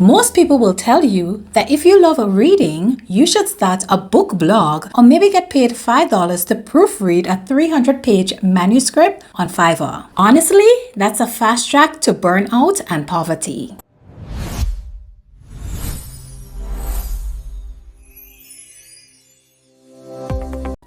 Most people will tell you that if you love reading, you should start a book blog or maybe get paid $5 to proofread a 300-page manuscript on Fiverr. Honestly, that's a fast track to burnout and poverty.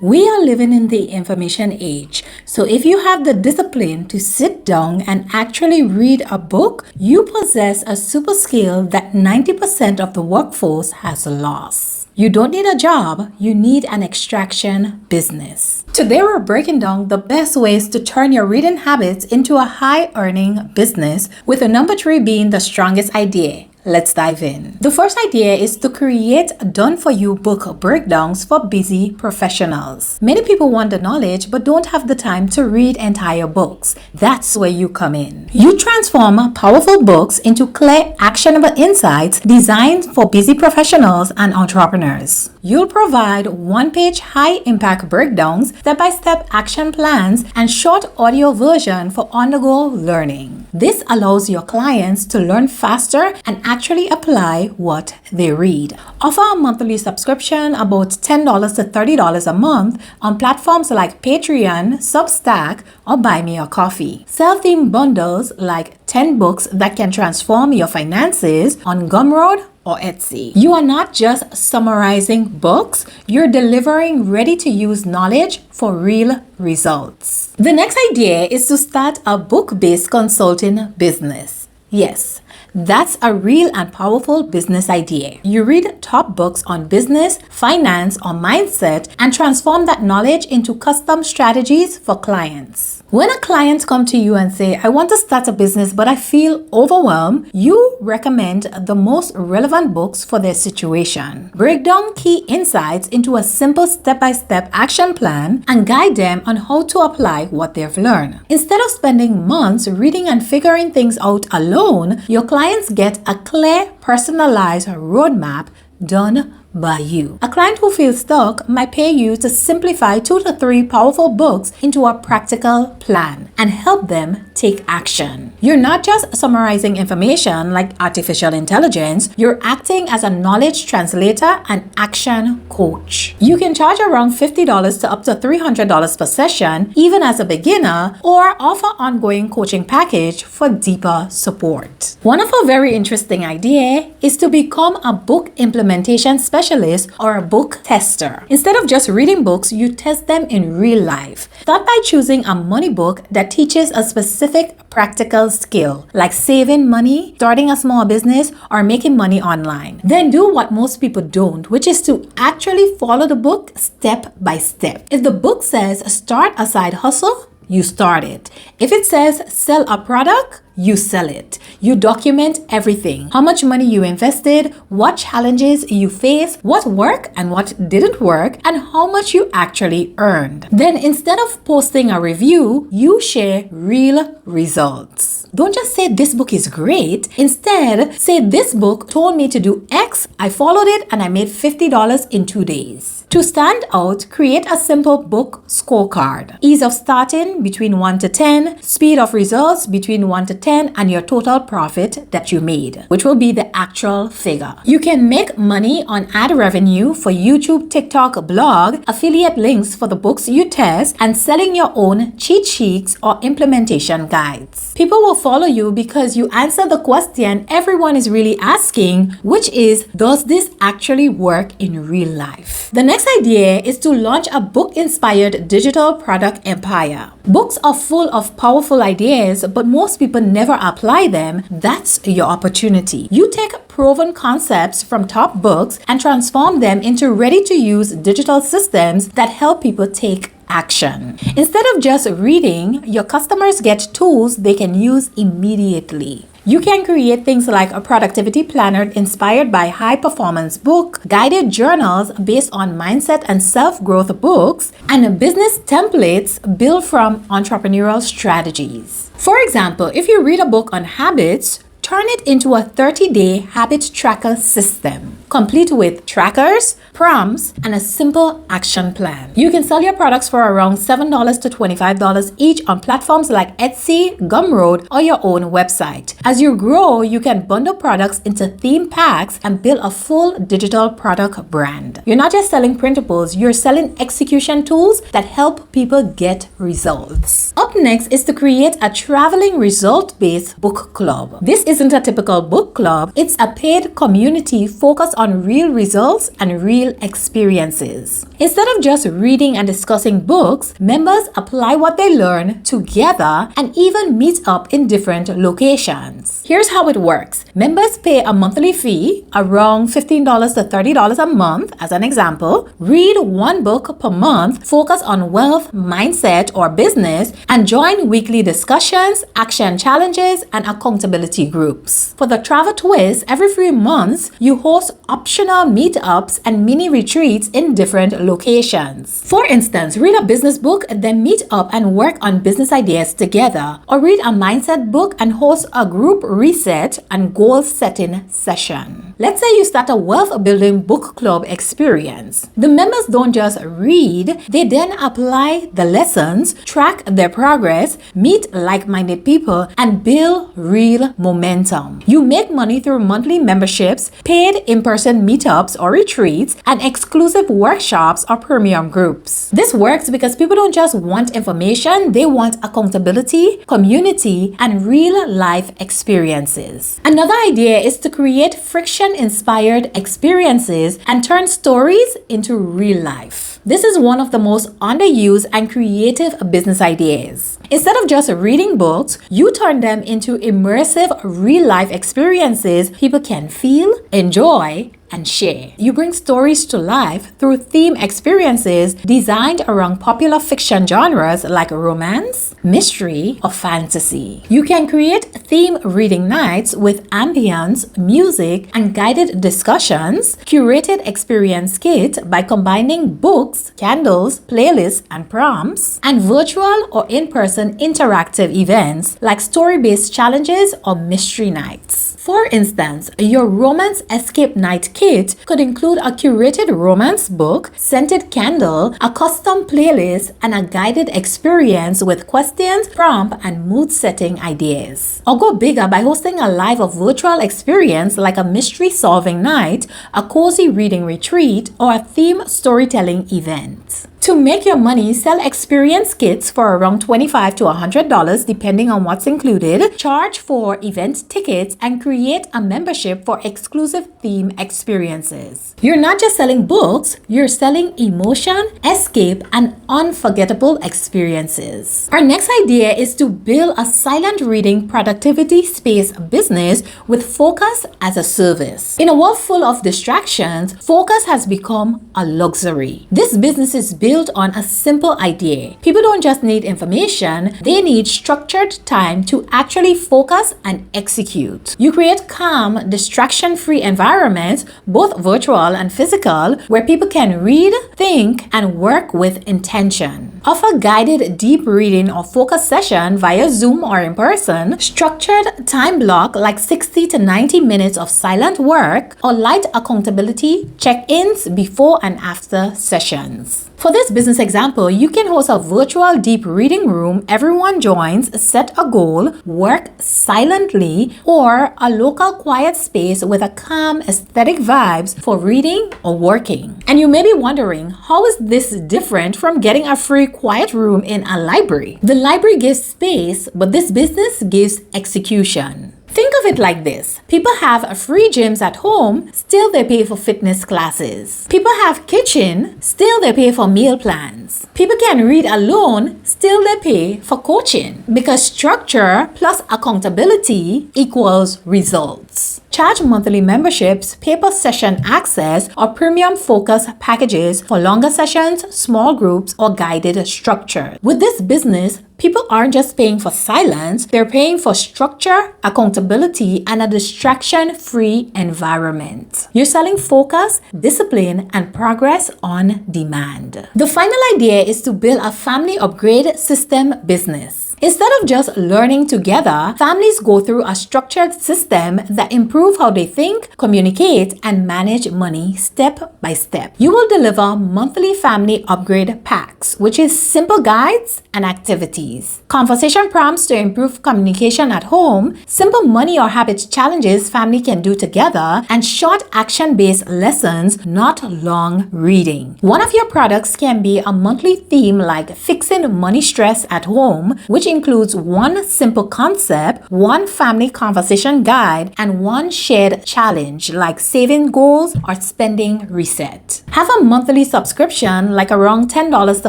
We are living in the information age, so if you have the discipline to sit down and actually read a book, you possess a super skill that 90% of the workforce has lost. You don't need a job, you need an extraction business. Today we're breaking down the best ways to turn your reading habits into a high-earning business, with the number 3 being the strongest idea. Let's dive in. The first idea is to create done-for-you book breakdowns for busy professionals. Many people want the knowledge but don't have the time to read entire books. That's where you come in. You transform powerful books into clear, actionable insights designed for busy professionals and entrepreneurs. You'll provide one-page high-impact breakdowns, step-by-step action plans, and short audio version for on-the-go learning. This allows your clients to learn faster and actually apply what they read. Offer a monthly subscription about $10 to $30 a month on platforms like Patreon, Substack, or Buy Me a Coffee. Self-themed bundles like 10 books that can transform your finances on Gumroad or Etsy. You are not just summarizing books, you're delivering ready-to-use knowledge for real results. The next idea is to start a book-based consulting business. Yes, that's a real and powerful business idea. You read top books on business, finance, or mindset and transform that knowledge into custom strategies for clients. When a client comes to you and say, I want to start a business but I feel overwhelmed, you recommend the most relevant books for their situation. Break down key insights into a simple step-by-step action plan and guide them on how to apply what they've learned. Instead of spending months reading and figuring things out alone, your clients get a clear, personalized roadmap done by you. A client who feels stuck might pay you to simplify 2 to 3 powerful books into a practical plan and help them take action. You're not just summarizing information like artificial intelligence, you're acting as a knowledge translator and action coach. You can charge around $50 to up to $300 per session, even as a beginner, or offer ongoing coaching package for deeper support. One of our very interesting ideas is to become a book implementation specialist or a book tester. Instead of just reading books, you test them in real life. Start by choosing a money book that teaches a specific practical skill, like saving money, starting a small business, or making money online. Then do what most people don't, which is to actually follow the book step by step. If the book says start a side hustle, you start it. If it says sell a product, you sell it. You document everything. How much money you invested, what challenges you faced, what worked and what didn't work, and how much you actually earned. Then instead of posting a review, you share real results. Don't just say this book is great. Instead, say this book told me to do X, I followed it, and I made $50 in 2 days. To stand out, create a simple book scorecard. Ease of starting between 1 to 10, speed of results between 1 to 10, and your total profit that you made, which will be the actual figure. You can make money on ad revenue for YouTube, TikTok, blog, affiliate links for the books you test, and selling your own cheat sheets or implementation guides. People will follow you because you answer the question everyone is really asking, which is, does this actually work in real life? The next idea is to launch a book-inspired digital product empire. Books are full of powerful ideas, but most people never apply them. That's your opportunity. You take proven concepts from top books and transform them into ready-to-use digital systems that help people take action. Instead of just reading, your customers get tools they can use immediately. You can create things like a productivity planner inspired by high-performance book, guided journals based on mindset and self-growth books, and business templates built from entrepreneurial strategies. For example, if you read a book on habits, turn it into a 30-day habit tracker system. complete with trackers, prompts, and a simple action plan. You can sell your products for around $7 to $25 each on platforms like Etsy, Gumroad, or your own website. As you grow, you can bundle products into theme packs and build a full digital product brand. You're not just selling printables, you're selling execution tools that help people get results. Up next is to create a traveling result-based book club. This isn't a typical book club, it's a paid community focused on real results and real experiences. Instead of just reading and discussing books, members apply what they learn together and even meet up in different locations. Here's how it works. Members pay a monthly fee, around $15 to $30 a month as an example, read one book per month, focus on wealth, mindset, or business, and join weekly discussions, action challenges, and accountability groups. For the travel twist, every 3 months, you host optional meetups and mini retreats in different locations. For instance, read a business book, then meet up and work on business ideas together, or read a mindset book and host a group reset and goal setting session. Let's say you start a wealth building book club experience. The members don't just read, they then apply the lessons, track their progress, meet like-minded people, and build real momentum. You make money through monthly memberships, paid in-person meetups or retreats, and exclusive workshops or premium groups. This works because people don't just want information, they want accountability, community, and real-life experiences. Another idea is to create friction-inspired experiences and turn stories into real life. This is one of the most underused and creative business ideas. Instead of just reading books, you turn them into immersive real-life experiences people can feel, enjoy, and share. You bring stories to life through theme experiences designed around popular fiction genres like romance, mystery, or fantasy. You can create theme reading nights with ambience, music, and guided discussions, curated experience kit by combining books, candles, playlists, and prompts, and virtual or in-person interactive events like story-based challenges or mystery nights. For instance, your romance escape night kit could include a curated romance book, scented candle, a custom playlist, and a guided experience with questions, prompt, and mood-setting ideas. Or go bigger by hosting a live or virtual experience like a mystery-solving night, a cozy reading retreat, or a theme storytelling event. To make your money, sell experience kits for around $25 to $100 depending on what's included, charge for event tickets, and create a membership for exclusive theme experiences. You're not just selling books, you're selling emotion, escape, and unforgettable experiences. Our next idea is to build a silent reading productivity space business with focus as a service. In a world full of distractions, focus has become a luxury. This business is built on a simple idea. People don't just need information, they need structured time to actually focus and execute. You create calm, distraction-free environments, both virtual and physical, where people can read, think, and work with intention. Offer guided deep reading or focus session via Zoom or in person, structured time block like 60 to 90 minutes of silent work, or light accountability check-ins before and after sessions. For this business example, you can host a virtual deep reading room, everyone joins, set a goal, work silently, or a local quiet space with a calm aesthetic vibes for reading or working. And you may be wondering, how is this different from getting a free quiet room in a library? The library gives space, but this business gives execution. Think of it like this. People have free gyms at home, still they pay for fitness classes. People have kitchen, still they pay for meal plans. People can read alone, still they pay for coaching. Because structure plus accountability equals results. Charge monthly memberships, paper session access, or premium focus packages for longer sessions, small groups, or guided structure. With this business, people aren't just paying for silence, they're paying for structure, accountability, and a distraction-free environment. You're selling focus, discipline, and progress on demand. The final idea is to build a family upgrade system business. Instead of just learning together, families go through a structured system that improves how they think, communicate, and manage money step by step. You will deliver monthly family upgrade packs, which is simple guides and activities, conversation prompts to improve communication at home, simple money or habit challenges family can do together, and short action-based lessons, not long reading. One of your products can be a monthly theme like fixing money stress at home, which includes one simple concept, one family conversation guide, and one shared challenge like saving goals or spending reset. Have a monthly subscription like around $10 to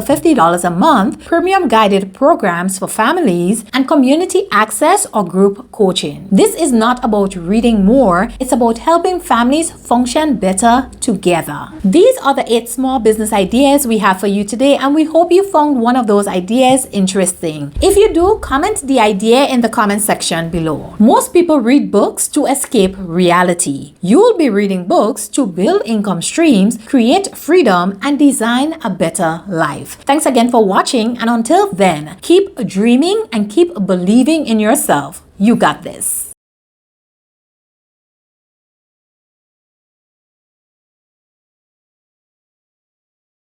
$50 a month, premium guided programs for families, and community access or group coaching. This is not about reading more, it's about helping families function better together. These are the 8 small business ideas we have for you today, and we hope you found one of those ideas interesting. If you do, comment the idea in the comment section below. Most people read books to escape reality. You will be reading books to build income streams, create freedom, and design a better life. Thanks again for watching, and until then, keep dreaming and keep believing in yourself. You got this.